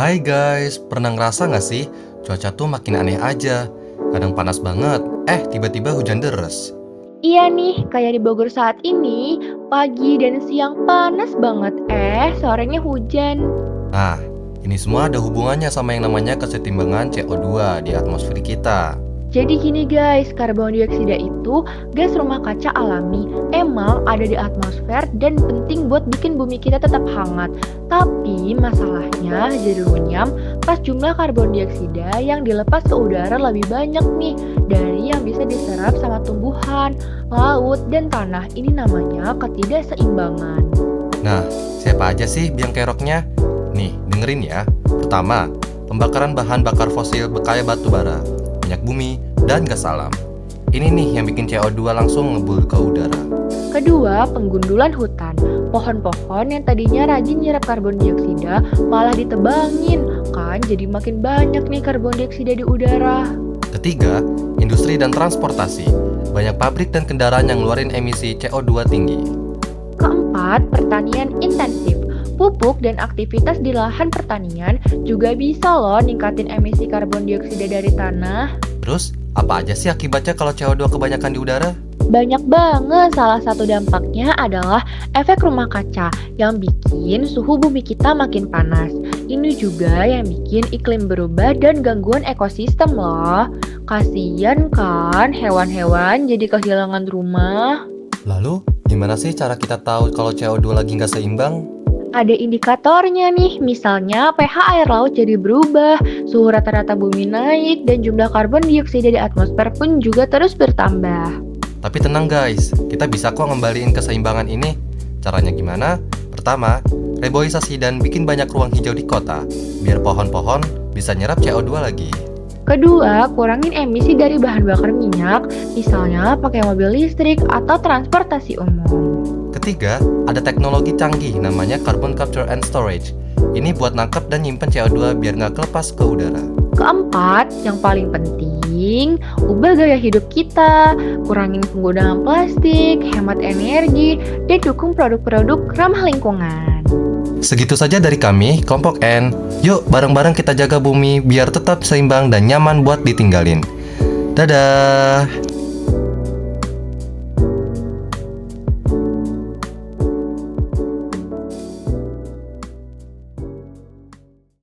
Hai guys, pernah ngerasa nggak sih cuaca tuh makin aneh aja? Kadang panas banget, tiba-tiba hujan deras. Iya nih, kayak di Bogor saat ini, pagi dan siang panas banget, sorenya hujan. Nah, ini semua ada hubungannya sama yang namanya kesetimbangan CO2 di atmosfer kita. Jadi gini guys, karbon dioksida itu gas rumah kaca alami, emang ada di atmosfer dan penting buat bikin bumi kita tetap hangat. Tapi masalahnya jadi runyam pas jumlah karbon dioksida yang dilepas ke udara lebih banyak nih dari yang bisa diserap sama tumbuhan, laut, dan tanah. Ini namanya ketidakseimbangan. Nah, siapa aja sih biang keroknya? Nih, dengerin ya. Pertama, pembakaran bahan bakar fosil kayak batu bara, minyak bumi, dan gas alam. Ini nih yang bikin CO2 langsung ngebul ke udara. Kedua, penggundulan hutan. Pohon-pohon yang tadinya rajin nyerap karbon dioksida malah ditebangin, kan jadi makin banyak nih karbon dioksida di udara. Ketiga, industri dan transportasi. Banyak pabrik dan kendaraan yang ngeluarin emisi CO2 tinggi. Keempat, pertanian intensif. Pupuk dan aktivitas di lahan pertanian juga bisa loh ningkatin emisi karbon dioksida dari tanah. Terus, apa aja sih akibatnya kalau CO2 kebanyakan di udara? Banyak banget, salah satu dampaknya adalah efek rumah kaca yang bikin suhu bumi kita makin panas. Ini juga yang bikin iklim berubah dan gangguan ekosistem loh. Kasian kan hewan-hewan jadi kehilangan rumah. Lalu, gimana sih cara kita tahu kalau CO2 lagi nggak seimbang? Ada indikatornya nih, misalnya pH air laut jadi berubah, suhu rata-rata bumi naik, dan jumlah karbon dioksida di atmosfer pun juga terus bertambah. Tapi tenang guys, kita bisa kok ngembaliin keseimbangan ini. Caranya gimana? Pertama, reboisasi dan bikin banyak ruang hijau di kota, biar pohon-pohon bisa nyerap CO2 lagi. Kedua, kurangin emisi dari bahan bakar minyak, misalnya pakai mobil listrik atau transportasi umum. Ketiga, ada teknologi canggih namanya carbon capture and storage. Ini buat nangkep dan nyimpen CO2 biar nggak kelepas ke udara. Keempat, yang paling penting, ubah gaya hidup kita, kurangin penggunaan plastik, hemat energi, dan dukung produk-produk ramah lingkungan. Segitu saja dari kami, kelompok N. Yuk, bareng-bareng kita jaga bumi biar tetap seimbang dan nyaman buat ditinggalin. Dadah!